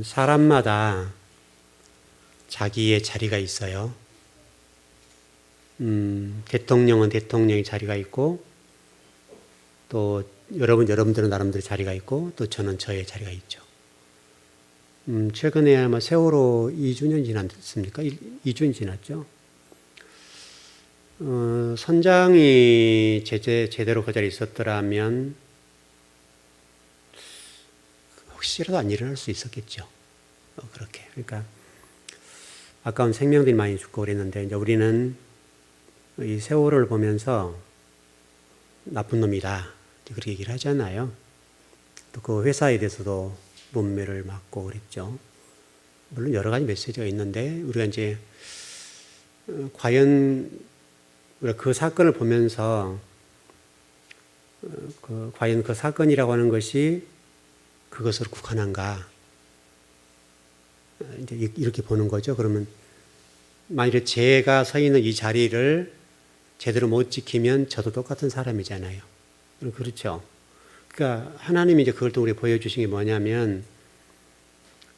사람마다 자기의 자리가 있어요. 대통령은 대통령의 자리가 있고, 또 여러분들은 나름대로 자리가 있고, 또 저는 저의 자리가 있죠. 최근에 아마 세월호 2주년 지났습니까? 2주년 지났죠. 선장이 제대로 그 자리에 있었더라면 혹시라도 안 일어날 수 있었겠죠. 그렇게. 그러니까 아까운 생명들이 많이 죽고 그랬는데, 이제 우리는 이 세월호를 보면서 나쁜 놈이다, 그렇게 얘기를 하잖아요. 또 그 회사에 대해서도 문매를 맞고 그랬죠. 물론 여러 가지 메시지가 있는데, 우리가 이제 과연 우리가 그 사건을 보면서 과연 그 사건이라고 하는 것이 그것으로 국한한가, 이제 이렇게 보는 거죠. 그러면 만일에 제가 서 있는 이 자리를 제대로 못 지키면 저도 똑같은 사람이잖아요. 그렇죠. 그러니까 하나님이 이제 그걸 또 우리에게 보여주신 게 뭐냐면,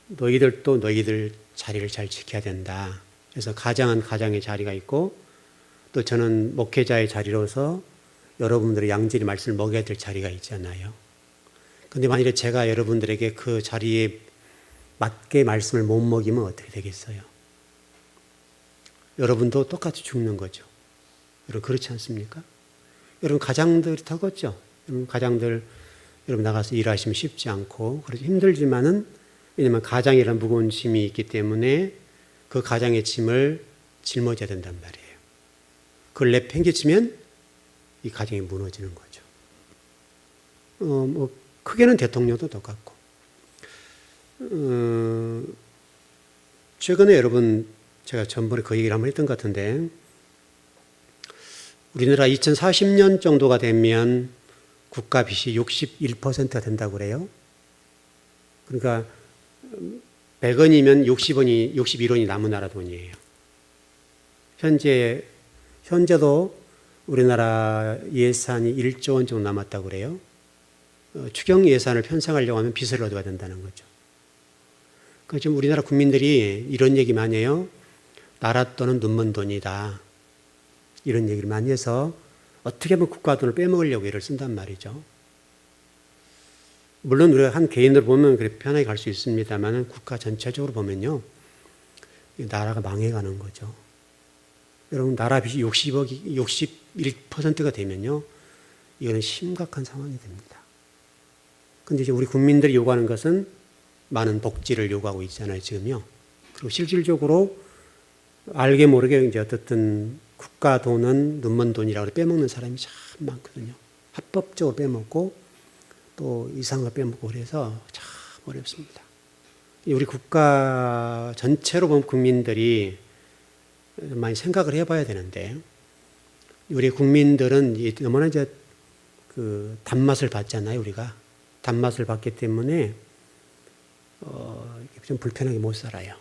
너희들도 너희들 자리를 잘 지켜야 된다. 그래서 가장은 가장의 자리가 있고, 또 저는 목회자의 자리로서 여러분들의 양질의 말씀을 먹여야 될 자리가 있잖아요. 그런데 만일에 제가 여러분들에게 그 자리에 맞게 말씀을 못 먹이면 어떻게 되겠어요? 여러분도 똑같이 죽는 거죠. 여러분 그렇지 않습니까? 여러분 가장들이 더겠죠. 여러분 가장들, 여러분 나가서 일하시면 쉽지 않고 그래서 힘들지만은, 왜냐하면 가장이라는 무거운 짐이 있기 때문에 그 가장의 짐을 짊어져야 된단 말이에요. 그걸 내팽개치면 이 가정이 무너지는 거죠. 크게는 대통령도 똑같고. 최근에 여러분, 제가 전번에 그 얘기를 한번 했던 것 같은데, 우리나라 2040년 정도가 되면 국가 빚이 61%가 된다고 그래요. 그러니까 100원이면 61원이 남은 나라 돈이에요. 현재도 우리나라 예산이 1조 원 정도 남았다고 그래요. 추경 예산을 편성하려고 하면 빚을 얻어야 된다는 거죠. 그러니까 지금 우리나라 국민들이 이런 얘기 많이 해요. 나라 돈은 눈먼 돈이다, 이런 얘기를 많이 해서 어떻게 하면 국가 돈을 빼먹으려고 애를 쓴단 말이죠. 물론 우리가 한 개인으로 보면 그렇게 편하게 갈 수 있습니다만, 국가 전체적으로 보면요, 나라가 망해가는 거죠. 여러분, 나라 빚이 61%가 되면요, 이거는 심각한 상황이 됩니다. 근데 이제 우리 국민들이 요구하는 것은 많은 복지를 요구하고 있잖아요, 지금요. 그리고 실질적으로 알게 모르게 이제 어떻든 국가 돈은 눈먼 돈이라고 빼먹는 사람이 참 많거든요. 합법적으로 빼먹고 또 이상한 걸 빼먹고 그래서 참 어렵습니다. 우리 국가 전체로 보면 국민들이 많이 생각을 해봐야 되는데, 우리 국민들은 너무나 이제 그 단맛을 봤잖아요. 우리가 단맛을 봤기 때문에 좀 불편하게 못 살아요.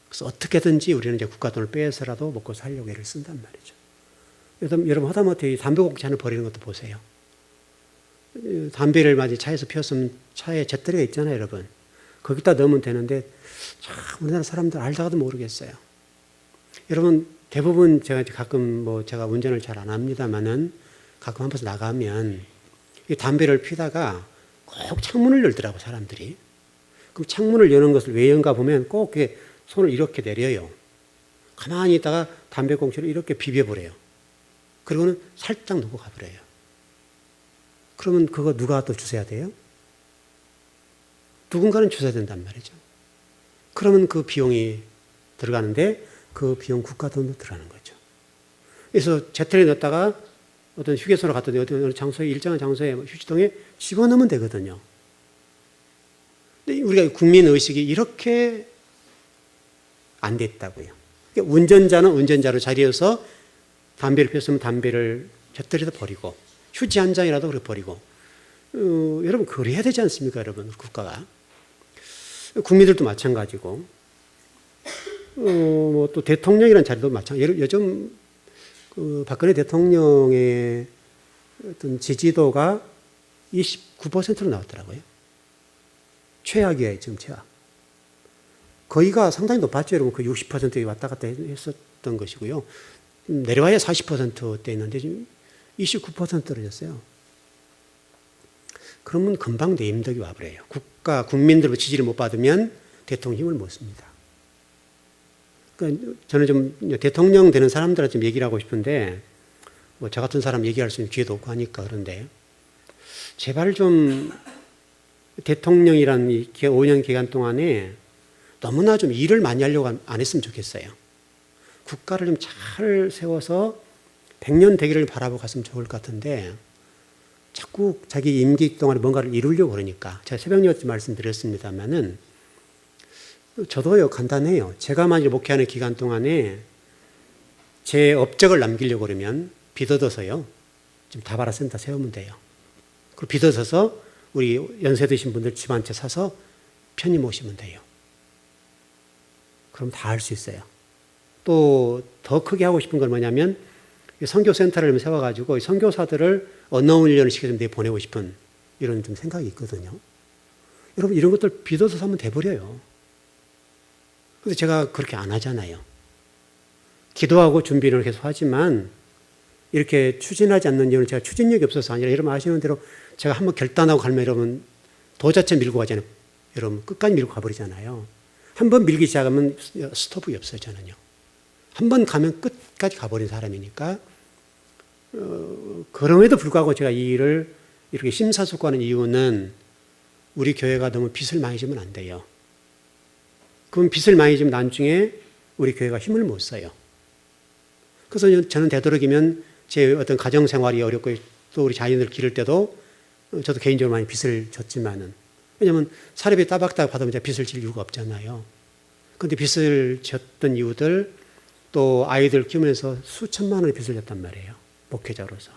그래서 어떻게든지 우리는 이제 국가 돈을 빼서라도 먹고 살려고 애를 쓴단 말이죠. 여러분 하다못해 담배꽁초 버리는 것도 보세요. 담배를 만약 차에서 피웠으면 차에 잿더리가 있잖아요, 여러분. 거기다 넣으면 되는데 참 우리나라 사람들 알다가도 모르겠어요. 여러분 대부분 제가 가끔 제가 운전을 잘 안 합니다만은 가끔 한 번 나가면 이 담배를 피다가 꼭 창문을 열더라고, 사람들이. 그럼 창문을 여는 것을 왜 연가 보면 꼭 손을 이렇게 내려요. 가만히 있다가 담배꽁초를 이렇게 비벼버려요. 그리고는 살짝 놓고 가버려요. 그러면 그거 누가 또 주셔야 돼요? 누군가는 주셔야 된단 말이죠. 그러면 그 비용이 들어가는데, 그 비용 국가 돈도 들어가는 거죠. 그래서 재떨이에 넣었다가 어떤 휴게소로 갔더니 어느 장소에, 일정한 장소에 휴지통에 집어넣으면 되거든요. 근데 우리가 국민의식이 이렇게 안 됐다고요. 그러니까 운전자는 운전자로 자리에서 담배를 피웠으면 담배를 재떨이에다 버리고, 휴지 한 장이라도 그렇게 버리고, 여러분 그래야 되지 않습니까, 여러분? 국가가. 국민들도 마찬가지고, 또 대통령이라는 자리도 마찬가지고. 요즘 박근혜 대통령의 어떤 지지도가 29%로 나왔더라고요. 최악이에요, 지금 최악. 거기가 상당히 높았죠, 여러분. 그 60%에 왔다 갔다 했었던 것이고요. 내려와야 40%대 있는데 지금 29% 떨어졌어요. 그러면 금방 내임덕이 와버려요. 국민들의 지지를 못 받으면 대통령 힘을 못 씁니다. 그러니까 저는 좀 대통령 되는 사람들한테 좀 얘기를 하고 싶은데, 뭐 저 같은 사람 얘기할 수 있는 기회도 없고 하니까 그런데, 제발 좀 대통령이란 이 5년 기간 동안에 너무나 좀 일을 많이 하려고 안 했으면 좋겠어요. 국가를 좀 잘 세워서 100년 대계를 바라보고 갔으면 좋을 것 같은데, 자꾸 자기 임기 동안에 뭔가를 이루려고 그러니까, 제가 새벽녘 말씀드렸습니다만은, 저도요, 간단해요. 제가 만약 목회하는 기간 동안에 제 업적을 남기려고 그러면 빚어둬서요, 좀 다바라 센터 세우면 돼요. 그리고 빚어서서 우리 연세 드신 분들 집 한 채 사서 편히 모시면 돼요. 그럼 다 할 수 있어요. 또 더 크게 하고 싶은 건 뭐냐면, 선교센터를 세워가지고 선교사들을 언어 훈련을 시켜서 내보내고 싶은 이런 좀 생각이 있거든요. 여러분, 이런 것들 빚어서 하면 돼버려요. 근데 제가 그렇게 안 하잖아요. 기도하고 준비를 계속 하지만 이렇게 추진하지 않는 이유는 제가 추진력이 없어서 아니라, 여러분 아시는 대로 제가 한번 결단하고 가면 여러분 도 자체 밀고 가잖아요. 여러분 끝까지 밀고 가버리잖아요. 한번 밀기 시작하면 스톱이 없어요, 저는요. 한번 가면 끝까지 가버린 사람이니까, 그럼에도 불구하고 제가 이 일을 이렇게 심사숙고하는 이유는, 우리 교회가 너무 빚을 많이 지면 안 돼요. 그럼 빚을 많이 지면 나중에 우리 교회가 힘을 못 써요. 그래서 저는 되도록이면 제 어떤 가정생활이 어렵고 또 우리 자녀들 기를 때도 저도 개인적으로 많이 빚을 졌지만은, 왜냐하면 사례비 따박따박 받으면 제가 빚을 질 이유가 없잖아요. 그런데 빚을 졌던 이유들, 또 아이들 키우면서 수천만 원의 빚을 졌단 말이에요, 목회자로서.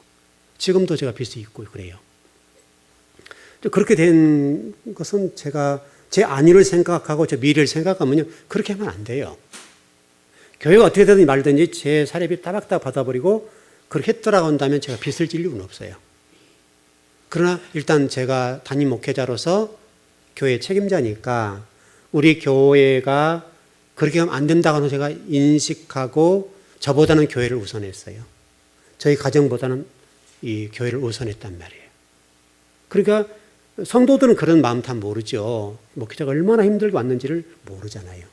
지금도 제가 빚이 있고 그래요. 그렇게 된 것은 제가 제 안위를 생각하고 제 미래를 생각하면요, 그렇게 하면 안 돼요. 교회가 어떻게 되든지 말든지 제 사례비 따박따박 받아버리고 그렇게 했더라고 한다면 제가 빚을 질 이유는 없어요. 그러나 일단 제가 담임 목회자로서 교회 책임자니까 우리 교회가 그렇게 하면 안 된다고 제가 인식하고 저보다는 교회를 우선했어요. 저희 가정보다는 이 교회를 우선했단 말이에요. 그러니까 성도들은 그런 마음 다 모르죠. 목회자가 얼마나 힘들게 왔는지를 모르잖아요.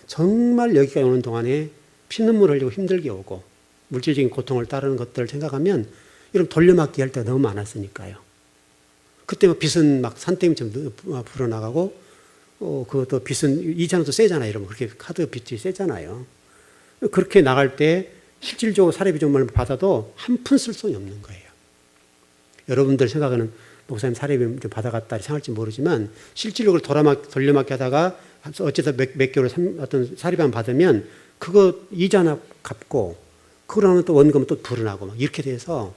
정말 여기까지 오는 동안에 피눈물 흘리고 힘들게 오고 물질적인 고통을 따르는 것들을 생각하면, 이런 돌려막기 할 때가 너무 많았으니까요. 그때 뭐 빚은 막 산더미처럼 불어나가고, 그것도 빚은 이자는 또 세잖아요. 여러분, 그렇게 카드 빚이 세잖아요. 그렇게 나갈 때 실질적으로 사례비 좀 받아도 한 푼 쓸 돈이 없는 거예요. 여러분들 생각하는 목사님 사례비 좀 받아갔다 생각할지 모르지만, 실질적으로 돌려막기 하다가 어쨌든 몇 개월 어떤 사례비만 받으면 그거 이자나 갚고, 그러면 또 원금은 또 불어나고 막 이렇게 돼서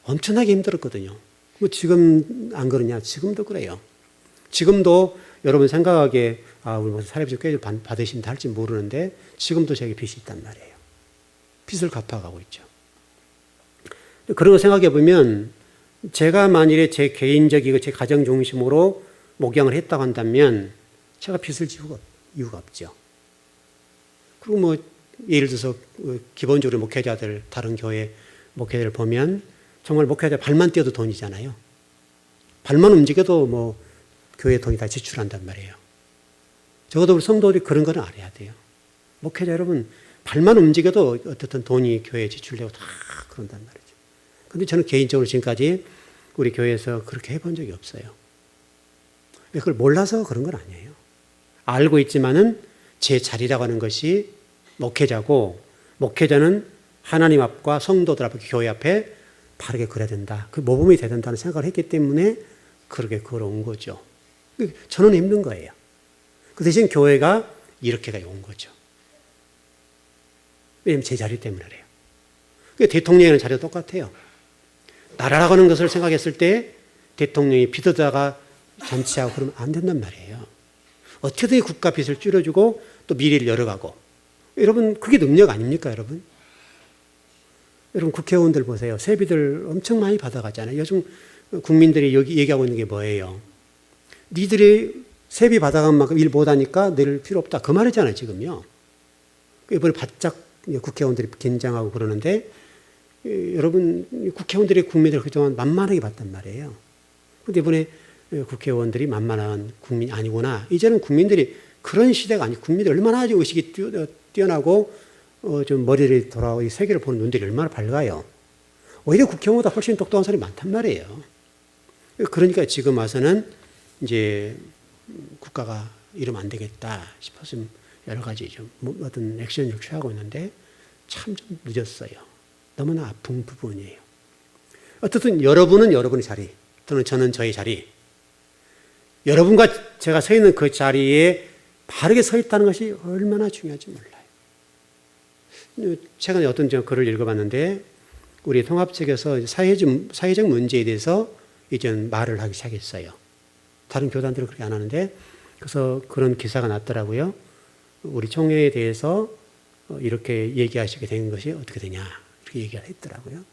엄청나게 힘들었거든요. 뭐 지금 안 그러냐? 지금도 그래요. 지금도 여러분 생각하기에 우리 뭐 사례비 꽤 받으신다 할지 모르는데, 지금도 제게 빚이 있단 말이에요. 빚을 갚아가고 있죠. 그런 거 생각해 보면, 제가 만일에 제 개인적이고 제 가정 중심으로 목양을 했다고 한다면 제가 빚을 질 이유가 없죠. 그리고 뭐 예를 들어서 기본적으로 목회자들, 다른 교회 목회자들 보면 정말 목회자 발만 떼어도 돈이잖아요. 발만 움직여도 뭐 교회 돈이 다 지출한단 말이에요. 적어도 우리 성도들이 그런 거는 알아야 돼요. 목회자 여러분, 발만 움직여도 어떻든 돈이 교회에 지출되고 다 그런단 말이죠. 근데 저는 개인적으로 지금까지 우리 교회에서 그렇게 해본 적이 없어요. 그걸 몰라서 그런 건 아니에요. 알고 있지만은 제 자리라고 하는 것이 목회자고, 목회자는 하나님 앞과 성도들 앞에, 교회 앞에 바르게 그려야 된다. 그 모범이 돼야 된다는 생각을 했기 때문에 그렇게 걸어온 거죠. 저는 힘든 거예요. 그 대신 교회가 이렇게까지 온 거죠. 왜냐하면 제 자리 때문에 그래요. 대통령이라는 자리도 똑같아요. 나라라고 하는 것을 생각했을 때 대통령이 빚어다가 잔치하고 그러면 안 된단 말이에요. 어떻게든 국가 빚을 줄여주고 또 미래를 열어가고. 여러분, 그게 능력 아닙니까, 여러분? 여러분, 국회의원들 보세요. 세비들 엄청 많이 받아가잖아요. 요즘 국민들이 여기 얘기하고 있는 게 뭐예요? 니들이 세비 받아간 만큼 일 못하니까 낼 필요 없다. 그 말이잖아요, 지금요. 이번에 바짝 국회의원들이 긴장하고 그러는데, 여러분, 국회의원들이 국민들 그동안 만만하게 봤단 말이에요. 근데 이번에 국회의원들이 만만한 국민이 아니구나. 이제는 국민들이 그런 시대가 아니고, 국민들이 얼마나 아주 의식이 뛰어나고, 좀 머리를 돌아오고 이 세계를 보는 눈들이 얼마나 밝아요. 오히려 국회의원보다 훨씬 똑똑한 사람이 많단 말이에요. 그러니까 지금 와서는 이제 국가가 이러면 안 되겠다 싶어서 여러 가지 좀 어떤 액션을 취하고 있는데 참 좀 늦었어요. 너무나 아픈 부분이에요. 어쨌든 여러분은 여러분의 자리, 또는 저는 저의 자리, 여러분과 제가 서 있는 그 자리에 바르게 서 있다는 것이 얼마나 중요한지 몰라요. 최근에 어떤 글을 읽어봤는데 우리 통합측에서 사회적 문제에 대해서 이제 말을 하기 시작했어요. 다른 교단들은 그렇게 안 하는데, 그래서 그런 기사가 났더라고요. 우리 총회에 대해서 이렇게 얘기하시게 된 것이 어떻게 되냐, 이렇게 얘기를 했더라고요.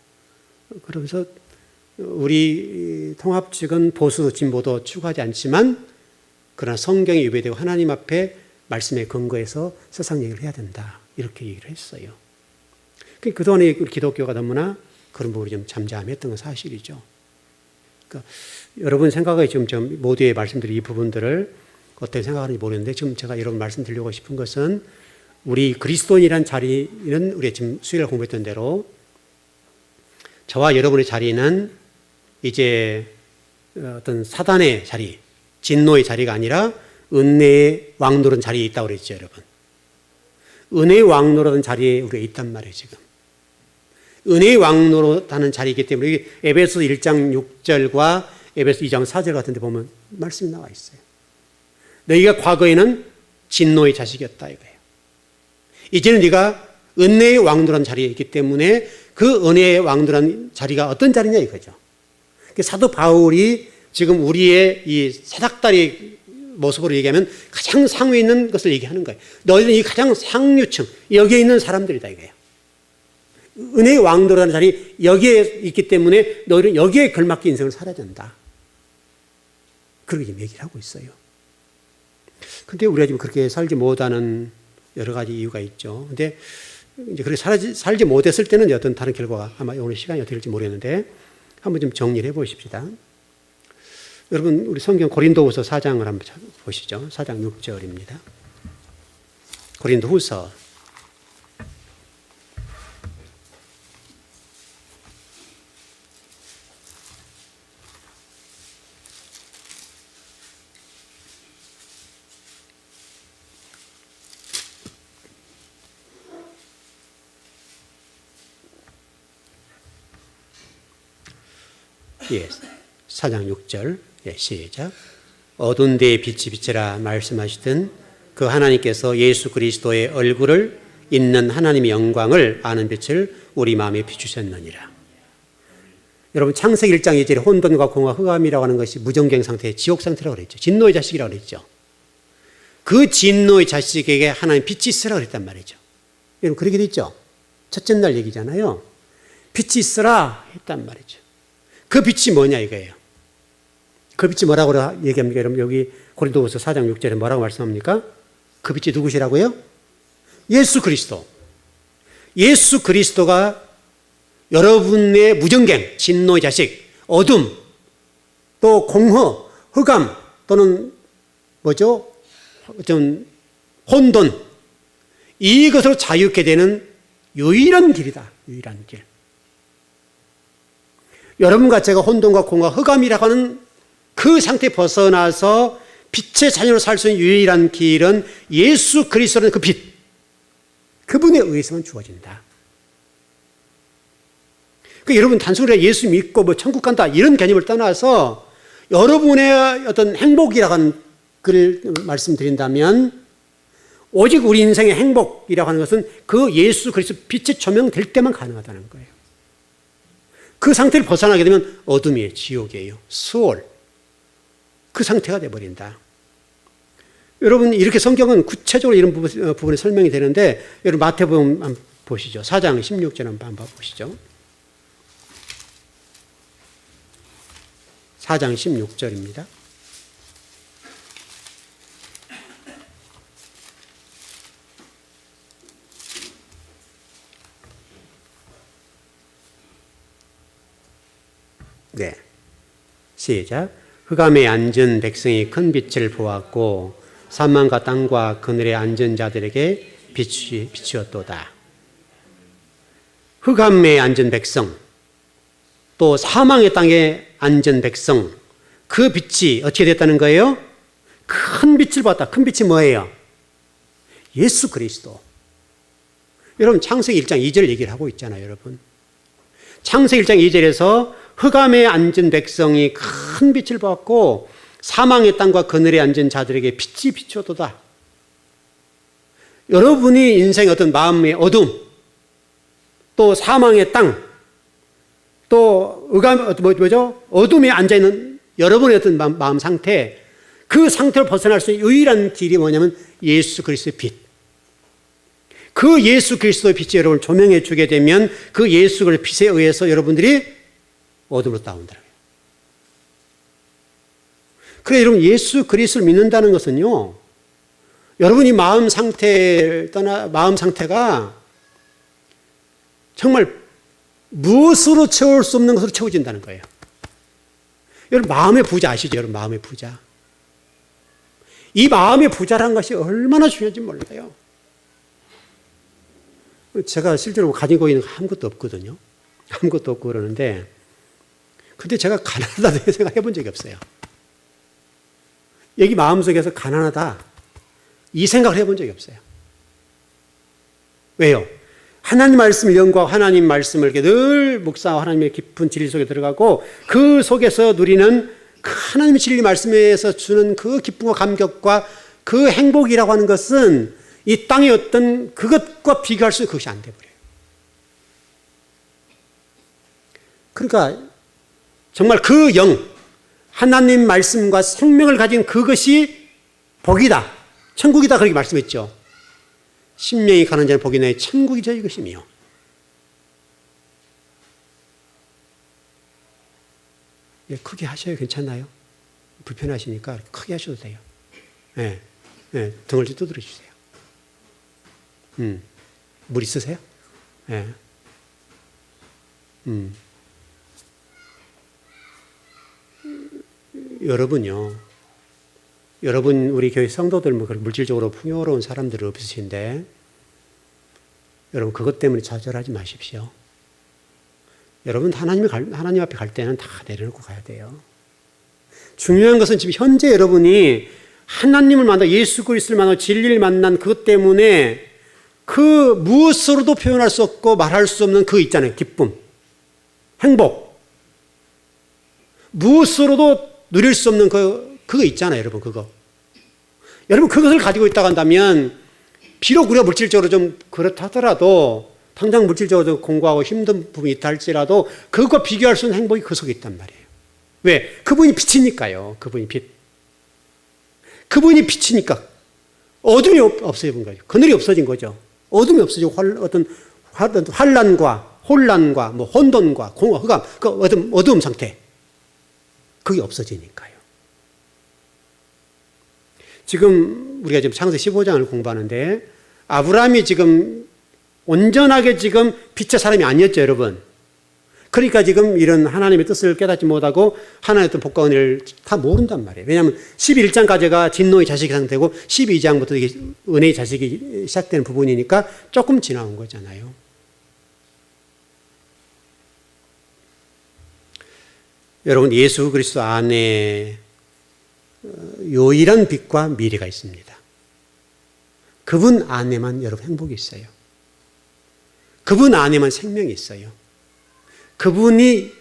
그러면서 우리 통합 측은 보수 진보도 추구하지 않지만, 그러나 성경에 위배되고 하나님 앞에 말씀에 근거해서 세상 얘기를 해야 된다, 이렇게 얘기를 했어요. 그동안에 우리 기독교가 너무나 그런 부분이 좀 잠잠했던 건 사실이죠. 그러니까 여러분 생각에 지금 모두에 말씀드린 이 부분들을 어떻게 생각하는지 모르겠는데, 지금 제가 여러분 말씀드리고 싶은 것은, 우리 그리스도인이란 자리는 우리가 지금 수요일에 공부했던 대로 저와 여러분의 자리는 이제 어떤 사단의 자리, 진노의 자리가 아니라 은혜의 왕노릇 자리에 있다고 그랬죠, 여러분. 은혜의 왕노릇 자리에 우리가 있단 말이에요, 지금. 은혜의 왕노릇하는 자리이기 때문에 에베소 1장 6절과 에베소 2장 4절 같은 데 보면 말씀이 나와 있어요. 너희가 과거에는 진노의 자식이었다, 이거예요. 이제는 네가 은혜의 왕노릇한 자리에 있기 때문에 그 은혜의 왕노릇한 자리가 어떤 자리냐, 이거죠. 사도 바울이 지금 우리의 이 사닥다리 모습으로 얘기하면 가장 상위에 있는 것을 얘기하는 거예요. 너희는 이 가장 상류층, 여기에 있는 사람들이다, 이거예요. 은혜의 왕도라는 자리 여기에 있기 때문에 너희는 여기에 걸맞게 인생을 살아야 된다. 그렇게 얘기를 하고 있어요. 근데 우리가 지금 그렇게 살지 못하는 여러 가지 이유가 있죠. 근데 이제 그렇게 살지 못했을 때는 어떤 다른 결과가 아마 오늘 시간이 어떻게 될지 모르겠는데 한번 좀 정리를 해보십시다. 여러분, 우리 성경 고린도후서 4장을 한번 보시죠. 4장 6절입니다. 고린도후서 4장 6절 시작. 어두운 데에 빛이 비치라 말씀하시던 그 하나님께서 예수 그리스도의 얼굴을 있는 하나님의 영광을 아는 빛을 우리 마음에 비추셨느니라. 여러분, 창세기 1장 2절에 혼돈과 공허 흑암이라고 하는 것이 무정경 상태, 지옥 상태라고 그랬죠. 진노의 자식이라고 그랬죠. 그 진노의 자식에게 하나님 빛이 있으라고 그랬단 말이죠. 여러분, 그렇게 됐죠. 첫째 날 얘기잖아요. 빛이 있으라 했단 말이죠. 그 빛이 뭐냐 이거예요. 그 빛이 뭐라고 얘기합니까? 여러분, 여기 고린도후서 4장 6절에 뭐라고 말씀합니까? 그 빛이 누구시라고요? 예수 그리스도. 예수 그리스도가 여러분의 무정갱, 진노의 자식, 어둠, 또 공허, 흑암, 또는 뭐죠? 좀 혼돈, 이것으로 자유케 되는 유일한 길이다. 유일한 길. 여러분과 제가 혼돈과 공허, 흑암이라고 하는 그 상태에 벗어나서 빛의 자녀로 살 수 있는 유일한 길은 예수 그리스도라는 그 빛, 그분에 의해서만 주어진다. 그러니까 여러분, 단순히 예수 믿고 뭐 천국 간다 이런 개념을 떠나서 여러분의 어떤 행복이라고 하는 글을 말씀드린다면, 오직 우리 인생의 행복이라고 하는 것은 그 예수 그리스도 빛의 조명될 때만 가능하다는 거예요. 그 상태를 벗어나게 되면 어둠이에요. 지옥이에요. 수월. 그 상태가 돼버린다. 여러분, 이렇게 성경은 구체적으로 이런 부분에 설명이 되는데, 여러분 마태복음 한번 보시죠. 4장 16절 한번 보시죠. 4장 16절입니다. 시작. 흑암에 앉은 백성이 큰 빛을 보았고 사망과 땅과 그늘에 앉은 자들에게 빛이 비추었도다. 흑암에 앉은 백성, 또 사망의 땅에 앉은 백성, 그 빛이 어떻게 됐다는 거예요? 큰 빛을 봤다. 큰 빛이 뭐예요? 예수 그리스도. 여러분 창세기 1장 2절 얘기를 하고 있잖아요, 여러분. 창세기 1장 2절에서 흑암에 앉은 백성이 큰 빛을 받고 사망의 땅과 그늘에 앉은 자들에게 빛이 비추어도다. 여러분이 인생의 어떤 마음의 어둠, 또 사망의 땅, 또 어둠에 앉아있는 여러분의 어떤 마음 상태, 그 상태를 벗어날 수 있는 유일한 길이 뭐냐면 예수 그리스도의 빛. 그 예수 그리스도의 빛이 여러분을 조명해 주게 되면 그 예수 그리스도의 빛에 의해서 여러분들이 어둠으로 따라온다. 그래 여러분 예수 그리스도를 믿는다는 것은요, 여러분이 마음 상태가 정말 무엇으로 채울 수 없는 것으로 채워진다는 거예요. 여러분 마음의 부자 아시죠? 여러분 마음의 부자. 이 마음의 부자라는 것이 얼마나 중요한지 몰라요. 제가 실제로 가지고 있는 거 아무것도 없거든요. 아무것도 없고 그러는데, 근데 제가 가난하다고 생각해 본 적이 없어요. 여기 마음속에서 가난하다 이 생각을 해본 적이 없어요. 왜요? 하나님 말씀을 연구하고 하나님 말씀을 이렇게 늘 묵상하고 하나님의 깊은 진리 속에 들어가고 그 속에서 누리는 그 하나님의 진리 말씀에서 주는 그 기쁨과 감격과 그 행복이라고 하는 것은 이 땅의 어떤 그것과 비교할 수 그것이 안 돼버려요. 그러니까 정말 그 영, 하나님 말씀과 생명을 가진 그것이 복이다, 천국이다 그렇게 말씀했죠. 심령이 가는 자는 복이 나의 천국이 저희 것이며. 예, 크게 하셔요. 괜찮나요? 불편하시니까 크게 하셔도 돼요. 예, 예, 등을 좀 두드려 주세요. 물 있으세요? 예. 여러분요, 여러분 우리 교회 성도들 뭐 물질적으로 풍요로운 사람들은 없으신데 여러분 그것 때문에 좌절하지 마십시오. 여러분 하나님 앞에 갈 때는 다 내려놓고 가야 돼요. 중요한 것은 지금 현재 여러분이 하나님을 만나 예수 그리스도를 만나 진리를 만난 그것 때문에 그 무엇으로도 표현할 수 없고 말할 수 없는 그 있잖아요. 기쁨, 행복, 무엇으로도 누릴 수 없는 그거 있잖아요, 여러분. 그거. 여러분 그것을 가지고 있다고 한다면 비록 우리가 물질적으로 좀 그렇다 하더라도 당장 물질적으로 좀 공부하고 힘든 부분이 있다 할지라도 그것과 비교할 수 있는 행복이 그 속에 있단 말이에요. 왜? 그분이 빛이니까요. 그분이 빛. 그분이 빛이니까 어둠이 없어진 거죠. 그늘이 없어진 거죠. 어둠이 없어지고 어떤 환란과 혼란과 뭐 혼돈과 공허, 흑암, 그 어두움 상태, 그게 없어지니까요. 지금 우리가 지금 창세기 15장을 공부하는데 아브라함이 지금 온전하게 지금 빛의 사람이 아니었죠, 여러분. 그러니까 지금 이런 하나님의 뜻을 깨닫지 못하고 하나님의 어떤 복과 은혜를 다 모른단 말이에요. 왜냐하면 11장까지가 진노의 자식이 상태고 12장부터 이게 은혜의 자식이 시작되는 부분이니까 조금 지나온 거잖아요. 여러분 예수 그리스도 안에 유일한 빛과 미래가 있습니다. 그분 안에만 여러분 행복이 있어요. 그분 안에만 생명이 있어요. 그분이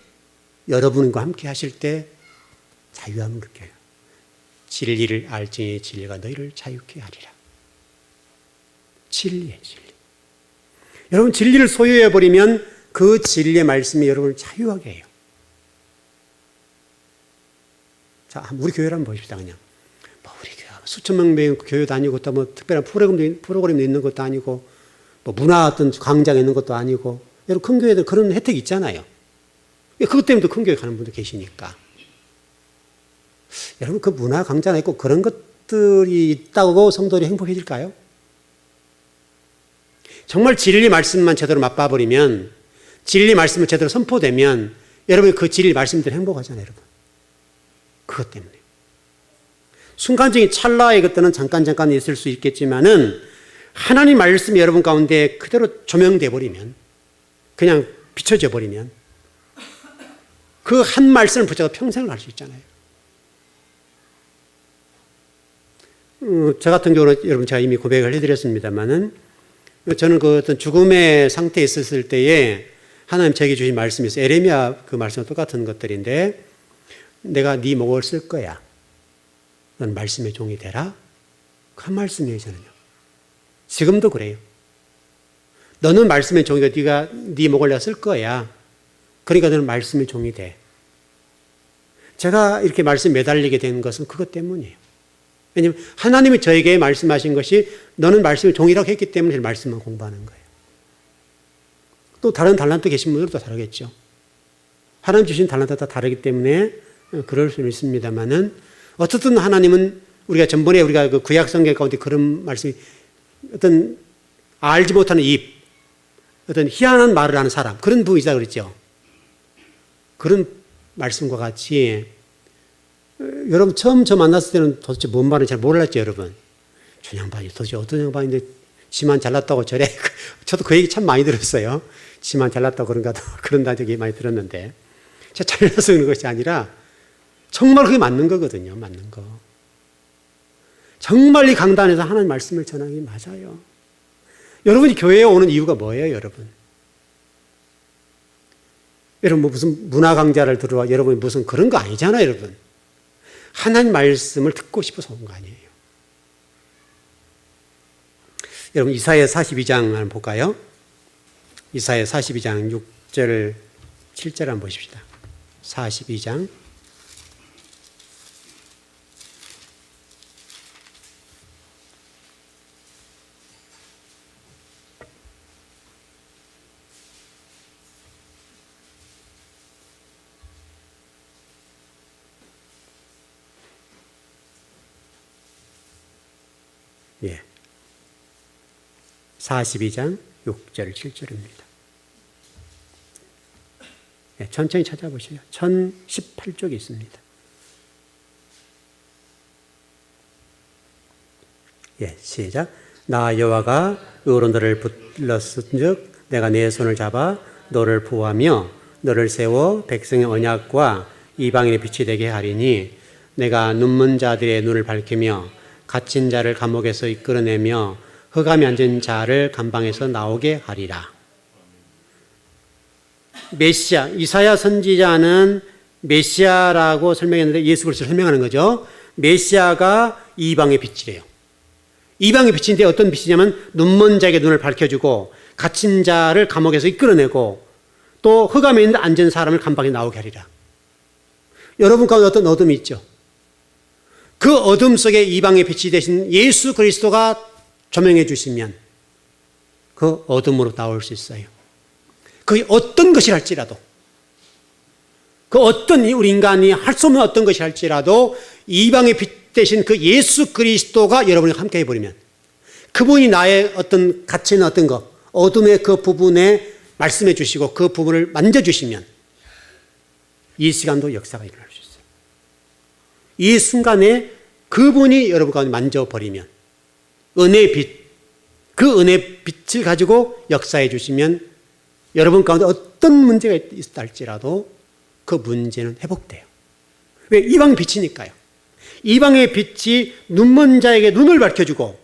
여러분과 함께 하실 때 자유함을 느껴요. 진리를 알지니 진리가 너희를 자유케 하리라. 진리예요, 진리. 여러분 진리를 소유해버리면 그 진리의 말씀이 여러분을 자유하게 해요. 자, 우리 교회를 한번 보십시다, 그냥. 뭐 우리 교회 수천만 명 교회 다니고 또 뭐 특별한 프로그램도 있는 것도 아니고 뭐 문화 어떤 광장에 있는 것도 아니고 여러분 큰 교회들 그런 혜택이 있잖아요. 그것 때문에 큰 교회 가는 분도 계시니까. 여러분 그 문화 광장에 있고 그런 것들이 있다고 성도들이 행복해질까요? 정말 진리 말씀만 제대로 맛봐버리면, 진리 말씀을 제대로 선포되면 여러분이 그 진리 말씀대로 행복하잖아요, 여러분. 그것 때문에. 순간적인 찰나의 것들은 잠깐 있을 수 있겠지만은 하나님 말씀이 여러분 가운데 그대로 조명돼 버리면, 그냥 비춰져 버리면 그 한 말씀을 붙잡아 평생을 할 수 있잖아요. 저 같은 경우는 여러분 제가 이미 고백을 해드렸습니다만은 저는 그 어떤 죽음의 상태에 있었을 때에 하나님 제게 주신 말씀이 있어요. 에레미야 그 말씀과 똑같은 것들인데, 내가 네 목을 쓸 거야. 넌 말씀의 종이 되라. 그 한 말씀이에요, 저는요. 지금도 그래요. 너는 말씀의 종이가 네가 네 목을 내가 쓸 거야. 그러니까 너는 말씀의 종이 돼. 제가 이렇게 말씀에 매달리게 된 것은 그것 때문이에요. 왜냐하면 하나님이 저에게 말씀하신 것이 너는 말씀의 종이라고 했기 때문에 말씀만 공부하는 거예요. 또 다른 달란트 계신 분들도 다르겠죠. 하나님 주신 달란트가 다 다르기 때문에 그럴 수는 있습니다만은, 어쨌든 하나님은 우리가 전번에 우리가 그 구약 성경 가운데 그런 말씀이, 어떤 알지 못하는 입, 어떤 희한한 말을 하는 사람, 그런 분이다 그랬죠. 그런 말씀과 같이 여러분 처음 저 만났을 때는 도대체 뭔 말인지 잘 몰랐죠, 여러분. 저 양반이 도대체 어떤 양반인데 지만 잘났다고 저래. 저도 그 얘기 참 많이 들었어요. 지만 잘났다고 그런다 얘기 많이 들었는데, 제가 잘나서 그런 것이 아니라 정말 그게 맞는 거거든요. 맞는 거. 정말 이 강단에서 하나님 말씀을 전하기 맞아요. 여러분이 교회에 오는 이유가 뭐예요, 여러분? 여러분 뭐 무슨 문화 강좌를 들어와 여러분이 무슨 그런 거 아니잖아요, 여러분. 하나님 말씀을 듣고 싶어서 온 거 아니에요. 여러분 이사야 42장 한번 볼까요? 이사야 42장 6절 7절 한번 보십시다. 42장 예. 42장 6절 7절입니다. 예, 천천히 찾아보시죠. 1018쪽에 있습니다. 예, 시작. 나 여호와가 의로 너를 불렀은즉 내가 내 손을 잡아 너를 보호하며 너를 세워 백성의 언약과 이방인의 빛이 되게 하리니 내가 눈먼 자들의 눈을 밝히며 갇힌 자를 감옥에서 이끌어내며 흑암에 앉은 자를 감방에서 나오게 하리라. 메시아, 이사야 선지자는 메시아라고 설명했는데 예수 그리스도를 설명하는 거죠. 메시아가 이방의 빛이래요. 이방의 빛인데 어떤 빛이냐면 눈먼 자에게 눈을 밝혀주고 갇힌 자를 감옥에서 이끌어내고 또 흑암에 있는 앉은 사람을 감방에 나오게 하리라. 여러분 가운데 어떤 어둠이 있죠. 그 어둠 속에 이방의 빛이 되신 예수 그리스도가 조명해 주시면 그 어둠으로 나올 수 있어요. 그게 어떤 것이 할지라도, 그 어떤 우리 인간이 할 수 없는 어떤 것이 할지라도 이방의 빛 되신 그 예수 그리스도가 여러분과 함께 해버리면, 그분이 나의 어떤 갇힌 어떤 것, 어둠의 그 부분에 말씀해 주시고 그 부분을 만져주시면 이 시간도 역사가 일어날 수 있어요. 이 순간에 그분이 여러분 가운데 만져버리면 은혜의 빛, 그 은혜의 빛을 가지고 역사해 주시면 여러분 가운데 어떤 문제가 있다 할지라도 그 문제는 회복돼요. 왜? 이방의 빛이니까요. 이방의 빛이 눈먼 자에게 눈을 밝혀주고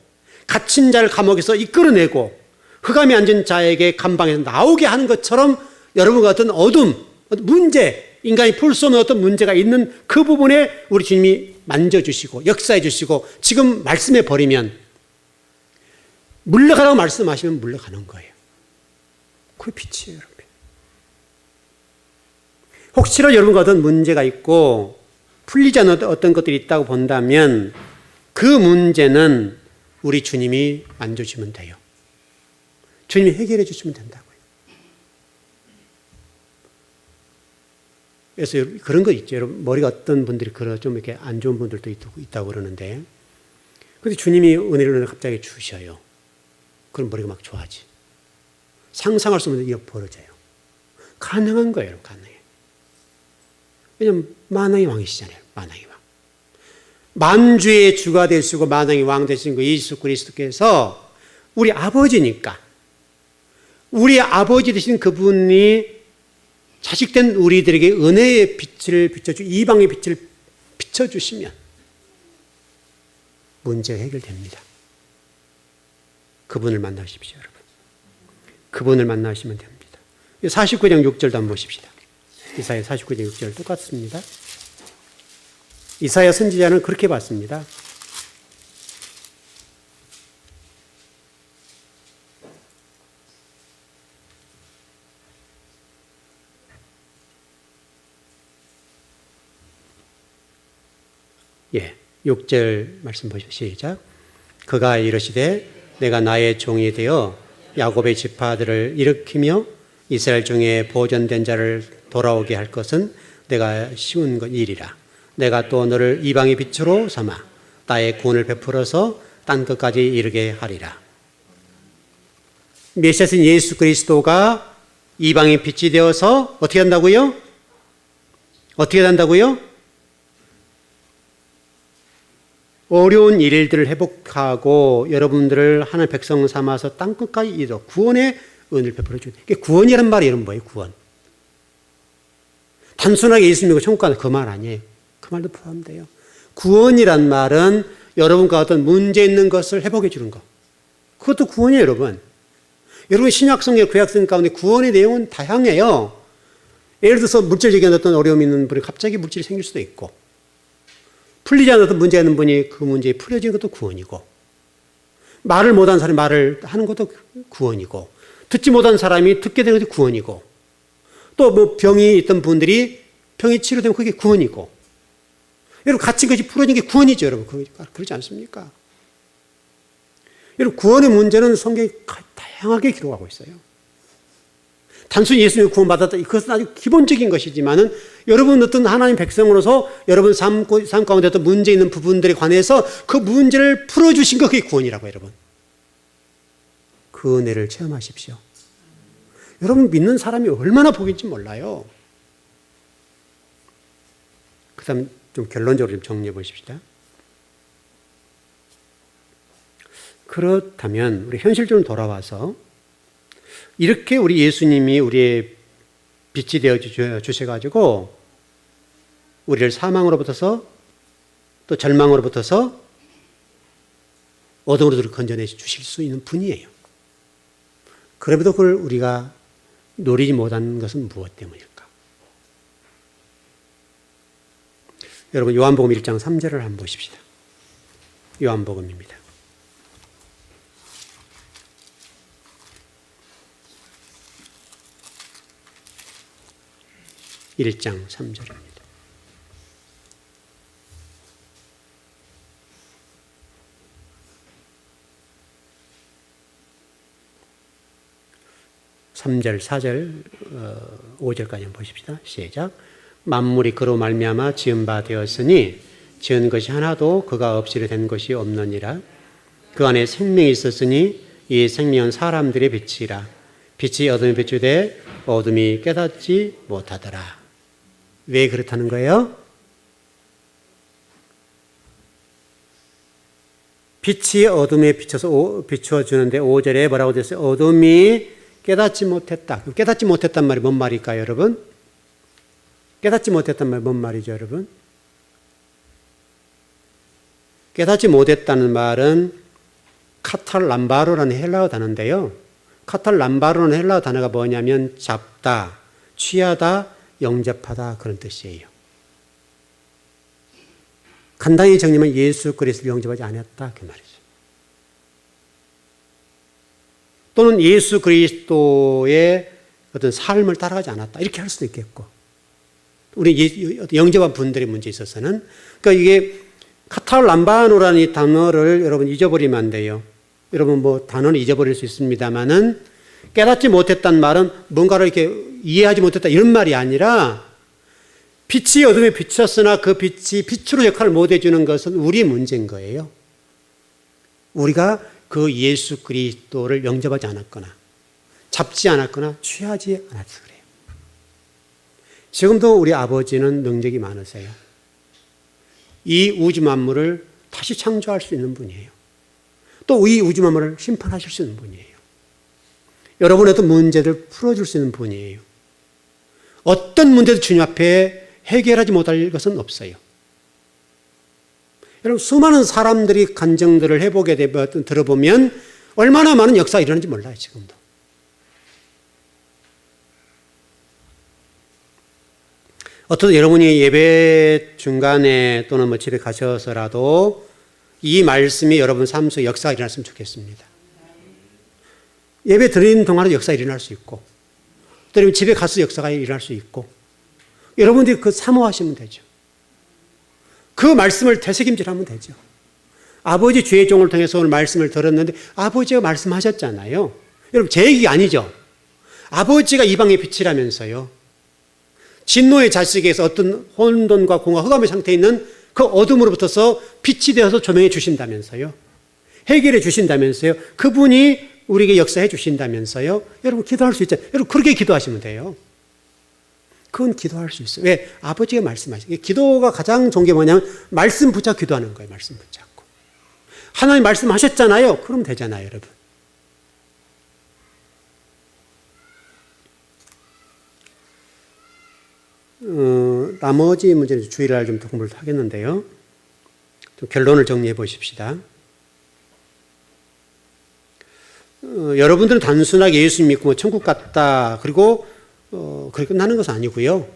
갇힌 자를 감옥에서 이끌어내고 흑암에 앉은 자에게 감방에서 나오게 하는 것처럼 여러분과 어떤 어둠, 문제, 인간이 풀 수 없는 어떤 문제가 있는 그 부분에 우리 주님이 만져주시고 역사해 주시고 지금 말씀해 버리면, 물러가라고 말씀하시면 물러가는 거예요. 그게 빛이에요, 여러분. 혹시라도 여러분과 어떤 문제가 있고 풀리지 않는 어떤 것들이 있다고 본다면 그 문제는 우리 주님이 만져주시면 돼요. 주님이 해결해 주시면 된다고요. 그래서 그런 거 있죠. 여러분, 머리가 어떤 분들이 좀 이렇게 안 좋은 분들도 있다고 그러는데, 근데 주님이 은혜를 갑자기 주셔요. 그럼 머리가 막 좋아지. 상상할 수 없는 일이 벌어져요. 가능한 거예요, 여러분, 가능해. 왜냐면 만왕의 왕이시잖아요, 만왕의 왕. 만주의 주가 되시고 만왕의 왕 되신 그 예수 그리스도께서 우리 아버지니까, 우리 아버지 되신 그분이 자식된 우리들에게 은혜의 빛을 비춰주, 이방의 빛을 비춰주시면 문제가 해결됩니다. 그분을 만나십시오, 여러분. 그분을 만나시면 됩니다. 49장 6절도 한번 보십시다. 이사야 49장 6절 똑같습니다. 이사야 선지자는 그렇게 봤습니다. 예, 6절 말씀 보시죠. 시작. 그가 이르시되 내가 나의 종이 되어 야곱의 지파들을 일으키며 이스라엘 중에 보존된 자를 돌아오게 할 것은 내가 쉬운 일이라. 내가 또 너를 이방의 빛으로 삼아 나의 구원을 베풀어서 땅 끝까지 이르게 하리라. 메시아신 예수 그리스도가 이방의 빛이 되어서 어떻게 한다고요? 어떻게 한다고요? 어려운 일들을 회복하고 여러분들을 하나님의 백성 삼아서 땅 끝까지 이르러 구원의 은혜를 베풀어 주는. 구원이란 말이 이런 뭐예요? 구원. 단순하게 예수 믿고 천국 가는 그 말 아니에요. 그 말도 포함돼요. 구원이란 말은 여러분과 어떤 문제 있는 것을 회복해 주는 것. 그것도 구원이에요, 여러분. 여러분 신약성경, 구약성경 가운데 구원의 내용은 다양해요. 예를 들어서 물질적인 어떤 어려움이 있는 분이 갑자기 물질이 생길 수도 있고, 풀리지 않는 어떤 문제가 있는 분이 그 문제에 풀려지는 것도 구원이고, 말을 못하는 사람이 말을 하는 것도 구원이고, 듣지 못한 사람이 듣게 되는 것도 구원이고, 또 뭐 병이 있던 분들이 병이 치료되면 그게 구원이고, 여러분 갇힌 것이 풀어진 게 구원이죠, 여러분. 그러지 않습니까? 여러분 구원의 문제는 성경이 다양하게 기록하고 있어요. 단순히 예수님이 구원받았다, 그것은 아주 기본적인 것이지만은 여러분 어떤 하나님 백성으로서 여러분 삶 가운데 어떤 문제 있는 부분들에 관해서 그 문제를 풀어주신 거, 그게 구원이라고, 여러분. 그 은혜를 체험하십시오. 여러분 믿는 사람이 얼마나 복인지 몰라요. 그 다음 좀 결론적으로 좀 정리해 보십시다. 그렇다면 우리 현실적으로 돌아와서 이렇게 우리 예수님이 우리의 빛이 되어 주셔가지고 우리를 사망으로부터서 또 절망으로부터서 어둠으로 건져내 주실 수 있는 분이에요. 그래도 그걸 우리가 노리지 못한 것은 무엇 때문일까? 여러분 요한복음 1장 3절을 한번 보십시다. 요한복음입니다. (1장 3절입니다) (3절) (4절) (5절까지) 한번 보십시다. 시작. 만물이 그로 말미암아 지은 바 되었으니 지은 것이 하나도 그가 없이는 된 것이 없느니라. 그 안에 생명이 있었으니 이 생명은 사람들의 빛이라. 빛이 어둠에 비추되 어둠이 깨닫지 못하더라. 왜 그렇다는 거예요? 빛이 어둠에 비추어 주는데 5절에 뭐라고 되어 있어요? 어둠이 깨닫지 못했다. 깨닫지 못했단 말이 뭔 말일까요, 여러분? 깨닫지 못했단 말이 뭔 말이죠, 여러분? 깨닫지 못했다는 말은 카탈람바로라는 헬라어 단어인데요. 카탈람바로라는 헬라어 단어가 뭐냐면 잡다, 취하다, 영접하다, 그런 뜻이에요. 간단히 정리하면 예수 그리스도를 영접하지 않았다, 그 말이죠. 또는 예수 그리스도의 어떤 삶을 따라가지 않았다, 이렇게 할 수도 있겠고, 우리 영접한 분들의 문제에 있어서는, 그러니까 이게 카탈람바노라는 이 단어를 여러분 잊어버리면 안 돼요. 여러분 뭐 단어는 잊어버릴 수 있습니다만은 깨닫지 못했다는 말은 뭔가를 이렇게 이해하지 못했다 이런 말이 아니라 빛이 어둠에 비쳤으나 그 빛이 빛으로 역할을 못 해주는 것은 우리의 문제인 거예요. 우리가 그 예수 그리스도를 영접하지 않았거나 잡지 않았거나 취하지 않아서 그래요. 지금도 우리 아버지는 능력이 많으세요. 이 우주 만물을 다시 창조할 수 있는 분이에요. 또 이 우주 만물을 심판하실 수 있는 분이에요. 여러분의 어떤 문제를 풀어줄 수 있는 분이에요. 어떤 문제도 주님 앞에 해결하지 못할 것은 없어요. 여러분, 수많은 사람들이 간증들을 해보게 들어보면 얼마나 많은 역사가 일어나는지 몰라요, 지금도. 어떤 여러분이 예배 중간에 또는 뭐 집에 가셔서라도 이 말씀이 여러분 삶 속에 역사가 일어났으면 좋겠습니다. 예배 드리는 동안에 역사가 일어날 수 있고, 또 집에 가서 역사가 일어날 수 있고, 여러분들이 그 사모하시면 되죠. 그 말씀을 되새김질하면 되죠. 아버지 주의 종을 통해서 오늘 말씀을 들었는데 아버지가 말씀하셨잖아요. 여러분, 제 얘기 아니죠. 아버지가 이 방의 빛이라면서요. 진노의 자식에서 어떤 혼돈과 공허, 흑암의 상태에 있는 그 어둠으로부터서 빛이 되어서 조명해 주신다면서요. 해결해 주신다면서요. 그분이 우리에게 역사해 주신다면서요. 여러분, 기도할 수 있잖아요. 여러분, 그렇게 기도하시면 돼요. 그건 기도할 수 있어요. 왜? 아버지가 말씀하시고. 기도가 가장 좋은 게 뭐냐면 말씀 붙잡고 기도하는 거예요. 말씀 붙잡고. 하나님 말씀하셨잖아요. 그럼 되잖아요, 여러분. 나머지 문제는 주일날 좀 더 공부를 하겠는데요. 좀 결론을 정리해 보십시다. 여러분들은 단순하게 예수 믿고 뭐 천국 갔다 그리고 그렇게 끝나는 것은 아니고요.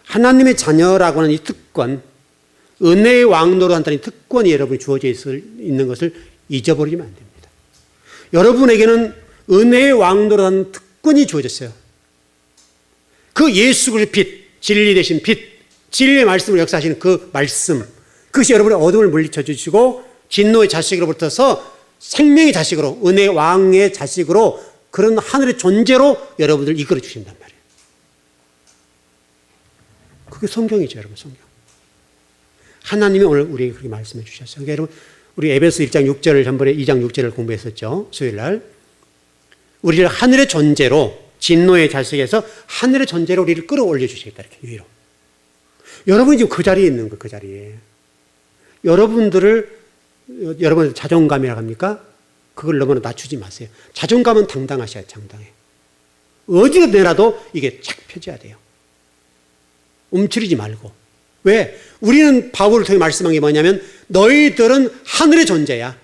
하나님의 자녀라고 하는 이 특권, 은혜의 왕노로 한다는 특권이 여러분이 주어져 있는 것을 잊어버리면 안 됩니다. 여러분에게는 은혜의 왕노로 하는 특권이 주어졌어요. 그 예수 그리스도의 빛, 진리 되신 빛, 진리의 말씀을 역사하시는 그 말씀, 그것이 여러분의 어둠을 물리쳐 주시고 진노의 자식으로부터서 생명의 자식으로, 은혜의 왕의 자식으로, 그런 하늘의 존재로 여러분들 이끌어 주신단 말이에요. 그게 성경이죠, 여러분, 성경. 하나님이 오늘 우리에게 그렇게 말씀해 주셨어요. 그러니까 여러분, 우리 에베소 1장 6절을 전번에 2장 6절을 공부했었죠, 수요일날. 우리를 하늘의 존재로, 진노의 자식에서 하늘의 존재로 우리를 끌어올려 주시겠다, 이렇게 위로. 여러분이 지금 그 자리에 있는 거예요, 그 자리에. 여러분들 자존감이라고 합니까? 그걸 너무나 낮추지 마세요. 자존감은 당당하셔야 당당해. 어디로 내놔도 이게 착 펴져야 돼요. 움츠리지 말고. 왜? 우리는 바울을 통해 말씀한 게 뭐냐면 너희들은 하늘의 존재야.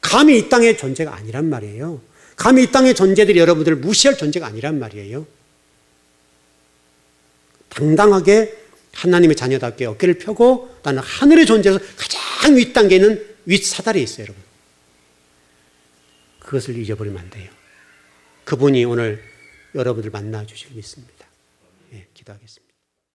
감히 이 땅의 존재가 아니란 말이에요. 감히 이 땅의 존재들이 여러분들을 무시할 존재가 아니란 말이에요. 당당하게 하나님의 자녀답게 어깨를 펴고 나는 하늘의 존재에서 가장 윗단계에 있는 윗사다리에 있어요, 여러분. 그것을 잊어버리면 안 돼요. 그분이 오늘 여러분들 만나 주실 믿습니다. 예, 기도하겠습니다.